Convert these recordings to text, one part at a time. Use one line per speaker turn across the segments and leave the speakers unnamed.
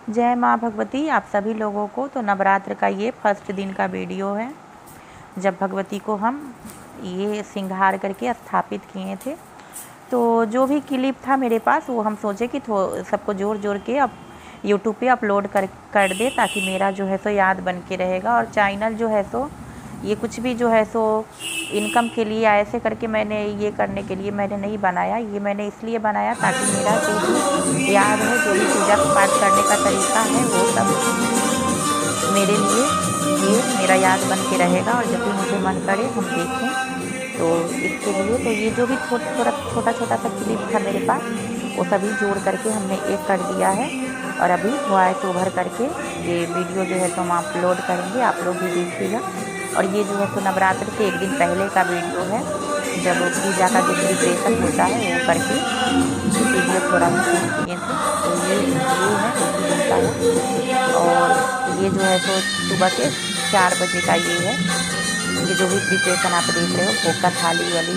जय माँ भगवती। आप सभी लोगों को तो नवरात्र का ये फर्स्ट दिन का वीडियो है, जब भगवती को हम ये श्रृंगार करके स्थापित किए थे। तो जो भी क्लिप था मेरे पास वो हम सोचे कि सबको जोड़ जोड़ के अब यूट्यूब पे अपलोड कर दे, ताकि मेरा जो है सो याद बन के रहेगा। और चैनल जो है सो ये कुछ भी जो है सो इनकम के लिए ऐसे करके मैंने ये करने के लिए मैंने नहीं बनाया। ये मैंने इसलिए बनाया ताकि मेरा जो भी याद है, जो भी पूजा पाठ करने का तरीका है, वो सब मेरे लिए ये मेरा याद बन के रहेगा। और जब भी मुझे मन करे हम देखें, तो इसके लिए तो ये जो भी छोटा छोटा सा क्लिप था मेरे पास, वो सभी जोड़ करके हमने एक कर दिया है। और अभी वॉइस ओवर करके ये वीडियो जो है तो हम अपलोड करेंगे, आप लोग भी देखिएगा। और ये जो है तो नवरात्र से एक दिन पहले का वीडियो है, जब पूजा का जो प्रिपरेशन होता है वो करके वीडियो थोड़ा भी शूट किए थे। तो ये है उसी दिन का है। और ये जो है तो सुबह के 4 बजे का ये है। ये जो भी प्रिपरेशन आप देख रहे हो, भोग का थाली वाली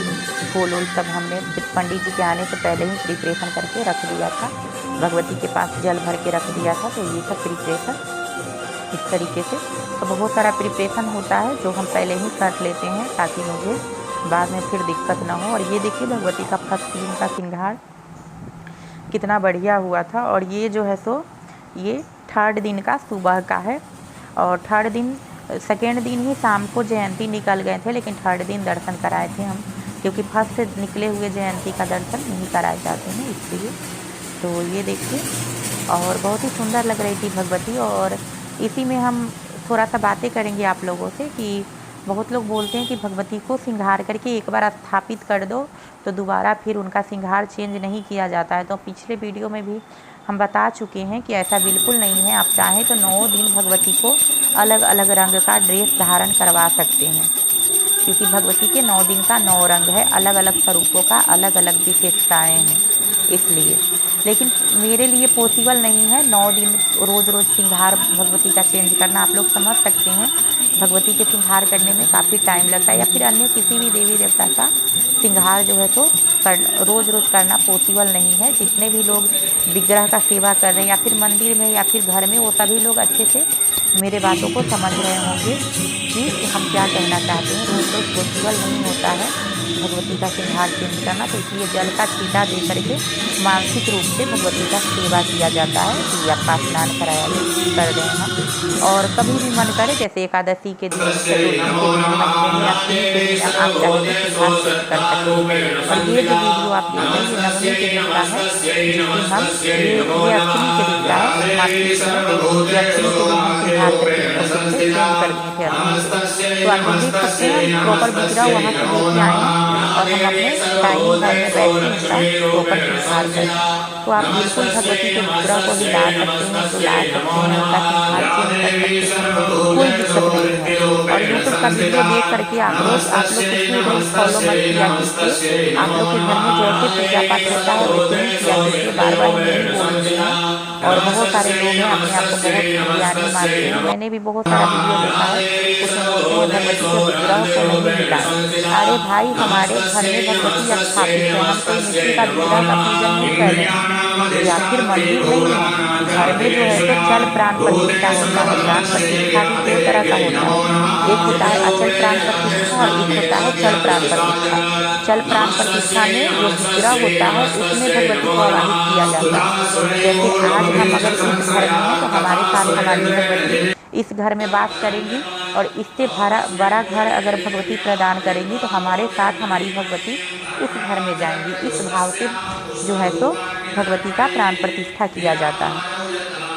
फूल वूल सब हमने पंडित जी के आने से पहले ही प्रिपरेशन करके रख दिया था। भगवती के पास जल भर के रख दिया था। तो ये सब प्रिपरेशन इस तरीके से तो बहुत सारा प्रिपरेशन होता है जो हम पहले ही कर लेते हैं, ताकि मुझे बाद में फिर दिक्कत ना हो। और ये देखिए भगवती का फर्स्ट दिन का श्रृंगार कितना बढ़िया हुआ था। और ये जो है सो ये 3rd दिन का सुबह का है। और 3rd दिन 2nd दिन ही शाम को जयंती निकल गए थे, लेकिन 3rd दिन दर्शन कराए थे हम, क्योंकि फर्स्ट से निकले हुए जयंती का दर्शन नहीं कराए जाते हैं, इसलिए। तो ये देखिए, और बहुत ही सुंदर लग रही थी भगवती। और इसी में हम थोड़ा सा बातें करेंगे आप लोगों से कि बहुत लोग बोलते हैं कि भगवती को श्रृंगार करके एक बार स्थापित कर दो तो दोबारा फिर उनका श्रृंगार चेंज नहीं किया जाता है। तो पिछले वीडियो में भी हम बता चुके हैं कि ऐसा बिल्कुल नहीं है। आप चाहें तो 9 दिन भगवती को अलग अलग रंग का ड्रेस धारण करवा सकते हैं, क्योंकि भगवती के 9 दिन का 9 रंग है, अलग अलग स्वरूपों का अलग अलग विशेषताएँ हैं, इसलिए। लेकिन मेरे लिए पॉसिबल नहीं है 9 दिन रोज़ रोज़ श्रृंगार भगवती का चेंज करना। आप लोग समझ सकते हैं भगवती के श्रृंगार करने में काफ़ी टाइम लगता है, या फिर अन्य किसी भी देवी देवता का श्रृंगार जो है तो रोज़ रोज़ करना पॉसिबल नहीं है। जितने भी लोग विग्रह का सेवा कर रहे हैं, या फिर मंदिर में या फिर घर में, वो सभी लोग अच्छे से मेरे बातों को समझ रहे होंगे कि हम क्या कहना चाहते हैं। रोज़ रोज़ पॉसिबल नहीं होता है भगवती का श्रृंगार चेंज करना। तो इसलिए जल का छींटा दे करके मानसिक रूप से भगवती का सेवा किया जाता है कि आपका स्नान कराया कर दें हम। और कभी भी मन करे, जैसे एकादशी के दिन, चतुर्थी के दिन, महीने में, अष्टमी के दिन आप चाहे तो श्रृंगार चेंज कर सकते हैं। और ये जो वीडियो आप देख रहे हैं ये नवमी के दिन का है, जिसमें हम ये अष्टमी के दिन का है, मातृ अष्टमी के दिन हम श्रृंगार करके चेंज कर दिए थे अष्टमी। तो आप लोग देख सकते हैं प्रॉपर विग्रह वहाँ से लेके आए हैं, और हम अपने डाइनिंग हॉल में बैठ के उनका प्रॉपर श्रृंगार करें। तो आप बिल्कुल भगवती के विग्रह को भी ला सकते हैं, बुला सकते हैं, उनका श्रृंगार चेंज कर सकते हैं, कोई दिक्कत नहीं है। और यूट्यूब का वीडियो देख करके आप लोग कुछ भी रूल्स फॉलो मत किया कीजिए। आप लोग के घर में जैसे पूजा पाठ होता है वैसे ही किया कीजिए, बार बार नहीं बोलते हैं। और बहुत सारे लोग हैं अपने आप को बहुत ज्ञानी मानते हैं। मैंने भी बहुत सारा वीडियो देखा है, कुछ बोलते हैं भगवती के विग्रह को नहीं मिला। अरे भाई, हमारे घर में भगवती स्थापित है, हम कोई मिट्टी का विग्रह का पूजन नहीं कर रहे हैं, या फिर मंदिर नहीं है। घर में जो है तो जल प्राण प्रतिष्ठा होता है। प्राण प्रतिष्ठा भी 2 तरह का होता है, एक होता है अचल प्राण प्रतिष्ठा और एक होता है चल प्राण प्रतिष्ठा। चल प्राण प्रतिष्ठा में जो विग्रह होता है उसमें भगवती को आवाहित किया जाता है। जैसे आज हम अगर इस घर में हैं तो हमारे साथ हमारी भगवती इस घर में वास करेंगी, और इससे बड़ा घर अगर भगवती प्रदान करेंगी तो हमारे साथ हमारी भगवती उस घर में जाएंगी। इस भाव से जो है तो भगवती का प्राण प्रतिष्ठा किया जाता है।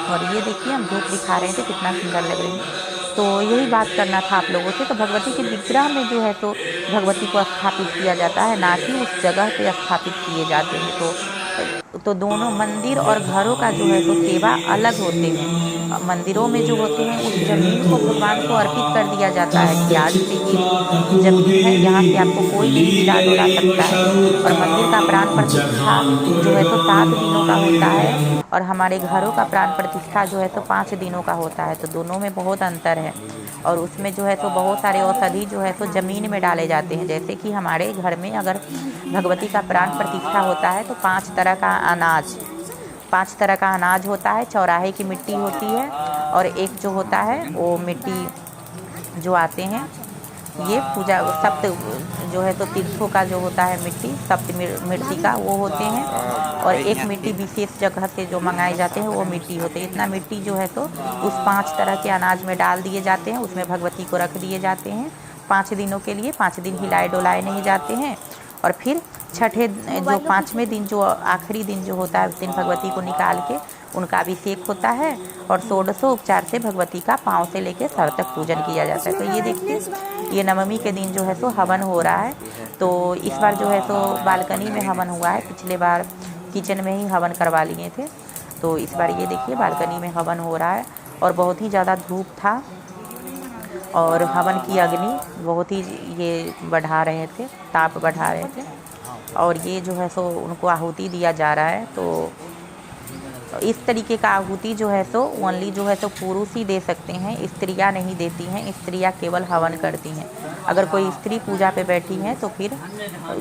और ये देखिए हम धूप दिखा रहे थे, कितना सुंदर लग रही है। तो यही बात करना था आप लोगों से। तो भगवती के विग्रह में जो है तो भगवती को स्थापित किया जाता है, ना कि उस जगह पे स्थापित किए जाते हैं। तो दोनों मंदिर और घरों का जो है तो सेवा अलग होते हैं। मंदिरों में जो होते हैं उस ज़मीन को भगवान को अर्पित कर दिया जाता है कि आज से ये ज़मीन है, यहाँ से आपको कोई भी हिला डोला सकता है। और मंदिर का प्राण प्रतिष्ठा जो है तो 7 दिनों का होता है, और हमारे घरों का प्राण प्रतिष्ठा जो है तो 5 दिनों का होता है। तो दोनों में बहुत अंतर है। और उसमें जो है तो बहुत सारे औषधि जो है तो ज़मीन में डाले जाते हैं। जैसे कि हमारे घर में अगर भगवती का प्राण प्रतिष्ठा होता है तो 5 तरह का अनाज 5 तरह का अनाज होता है, चौराहे की मिट्टी होती है, और एक जो होता है वो मिट्टी जो आते हैं ये पूजा सप्त जो है तो तीर्थों का जो होता है मिट्टी, सप्त मिट्टी का वो होते हैं, और एक मिट्टी विशेष जगह से जो मंगाए जाते हैं वो मिट्टी होते हैं। इतना मिट्टी जो है तो उस 5 तरह के अनाज में डाल दिए जाते हैं, उसमें भगवती को रख दिए जाते हैं 5 दिनों के लिए। 5 दिन हिलाए डुलाए नहीं जाते हैं, और फिर छठे जो 5वें दिन जो आखिरी दिन जो होता है उस दिन भगवती को निकाल के उनका अभिषेक होता है, और षोडशोपचार से भगवती का पाँव से लेकर सर तक पूजन किया जाता है। तो ये देखिए, ये नवमी के दिन जो है सो हवन हो रहा है। तो इस बार जो है सो बालकनी में हवन हुआ है, पिछले बार किचन में ही हवन करवा लिए थे। तो इस बार ये देखिए बालकनी में हवन हो रहा है, और बहुत ही ज़्यादा धूप था, और हवन की अग्नि बहुत ही ये बढ़ा रहे थे, ताप बढ़ा रहे थे, और ये जो है सो उनको आहुति दिया जा रहा है। तो इस तरीके का आहुति जो है सो ओनली जो है सो पुरुष ही दे सकते हैं, स्त्रियां नहीं देती हैं। स्त्रियां केवल हवन करती हैं। अगर कोई स्त्री पूजा पे बैठी है तो फिर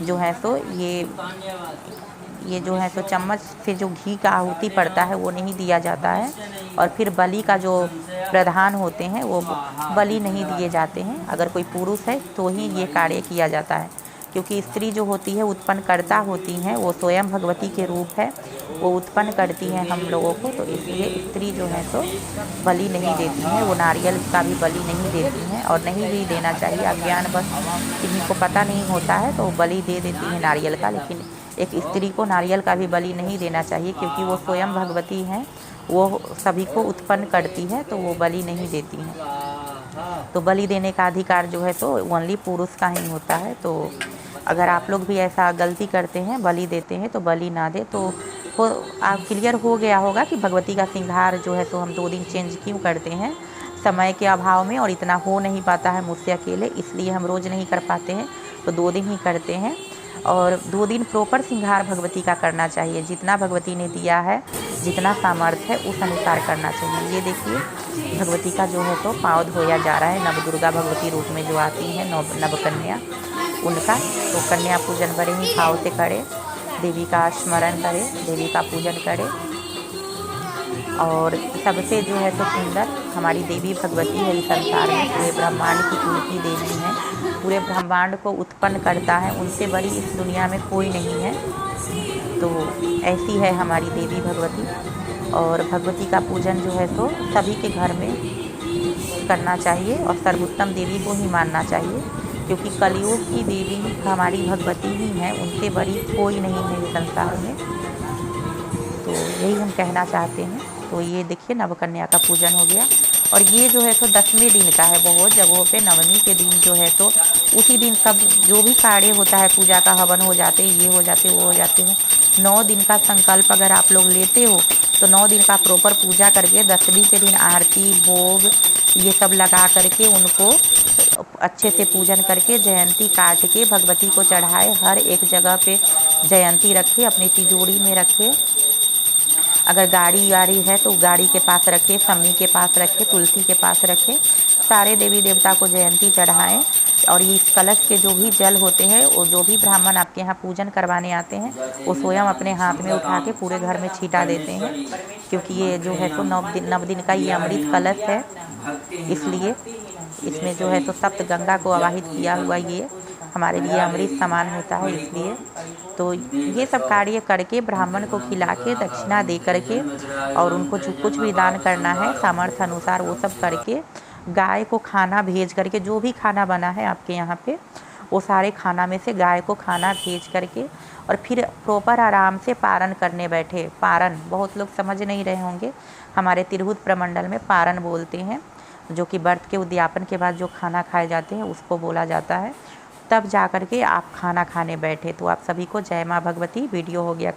जो है सो ये जो है सो चम्मच से जो घी का आहुति पड़ता है वो नहीं दिया जाता है, और फिर बलि का जो प्रधान होते हैं वो बलि नहीं दिए जाते हैं। अगर कोई पुरुष है तो ही ये कार्य किया जाता है, क्योंकि स्त्री जो होती है उत्पन्नकर्ता होती हैं, वो स्वयं भगवती के रूप है, वो उत्पन्न करती हैं हम लोगों को। तो इसलिए स्त्री जो है तो बलि नहीं देती हैं, वो नारियल का भी बलि नहीं देती हैं, और नहीं भी देना चाहिए। अज्ञान बस किसी को पता नहीं होता है तो बलि दे देती हैं नारियल का, लेकिन एक स्त्री को नारियल का भी बलि नहीं देना चाहिए, क्योंकि वो स्वयं भगवती हैं, वो सभी को उत्पन्न करती है, तो वो बलि नहीं देती हैं। तो बलि देने का अधिकार जो है तो ओनली पुरुष का ही होता है। तो अगर आप लोग भी ऐसा गलती करते हैं, बलि देते हैं, तो बलि ना दे। तो आप क्लियर हो गया होगा कि भगवती का श्रृंगार जो है तो हम 2 दिन चेंज क्यों करते हैं, समय के अभाव में, और इतना हो नहीं पाता है मुझसे अकेले, इसलिए हम रोज़ नहीं कर पाते हैं, तो 2 दिन ही करते हैं। और 2 दिन प्रॉपर श्रृंगार भगवती का करना चाहिए, जितना भगवती ने दिया है, जितना सामर्थ्य है उस अनुसार करना चाहिए। ये देखिए भगवती का जो है तो पाँव धोया जा रहा है, नवदुर्गा भगवती रूप में जो आती हैं, नवकन्या, उनका। तो कन्या पूजन बड़े ही भाव से करें, देवी का स्मरण करें, देवी का पूजन करें। और सबसे जो है तो सुंदर हमारी देवी भगवती है इस संसार में, पूरे ब्रह्मांड की पूरी देवी है, पूरे ब्रह्मांड को उत्पन्न करता है, उनसे बड़ी इस दुनिया में कोई नहीं है। तो ऐसी है हमारी देवी भगवती, और भगवती का पूजन जो है तो सभी के घर में करना चाहिए, और सर्वोत्तम देवी को ही मानना चाहिए, क्योंकि कलयुग की देवी हमारी भगवती ही हैं, उनसे बड़ी कोई नहीं है इस संसार में। तो यही हम कहना चाहते हैं। तो ये देखिए नवकन्या का पूजन हो गया, और ये जो है तो 10वें दिन का है। बहुत जगहों पे नवमी के दिन जो है तो उसी दिन सब जो भी कार्य होता है, पूजा का हवन हो जाते हैं, ये हो जाते वो हो जाते हैं। 9 दिन का संकल्प अगर आप लोग लेते हो तो 9 दिन का प्रॉपर पूजा करके 10वीं के दिन आरती भोग ये सब लगा करके उनको अच्छे से पूजन करके जयंती काट के भगवती को चढ़ाए। हर एक जगह पे जयंती रखे, अपनी तिजोरी में रखे। अगर गाड़ी वाड़ी है तो गाड़ी के पास रखे, सम्मी के पास रखे, तुलसी के पास रखे। सारे देवी देवता को जयंती चढ़ाएं। और ये इस कलश के जो भी जल होते हैं, वो जो भी ब्राह्मण आपके यहाँ पूजन करवाने आते हैं, वो स्वयं अपने हाथ में उठा के पूरे घर में छीटा देते हैं, क्योंकि ये जो है तो 9 दिन का ये अमृत कलश है, इसलिए इसमें जो है तो सप्त गंगा को आवाहित किया हुआ ये हमारे लिए अमृत समान होता है। इसलिए तो ये सब कार्य करके ब्राह्मण को खिला के दक्षिणा दे करके, और उनको जो कुछ भी दान करना है सामर्थ्य अनुसार वो सब करके, गाय को खाना भेज करके, जो भी खाना बना है आपके यहाँ पे वो सारे खाना में से गाय को खाना भेज करके, और फिर प्रॉपर आराम से पारण करने बैठे। पारण बहुत लोग समझ नहीं रहे होंगे, हमारे तिरहुत प्रमंडल में पारण बोलते हैं, जो कि व्रत के उद्यापन के बाद जो खाना खाए जाते हैं उसको बोला जाता है। तब जा कर के आप खाना खाने बैठे। तो आप सभी को जय माँ भगवती। वीडियो हो गया।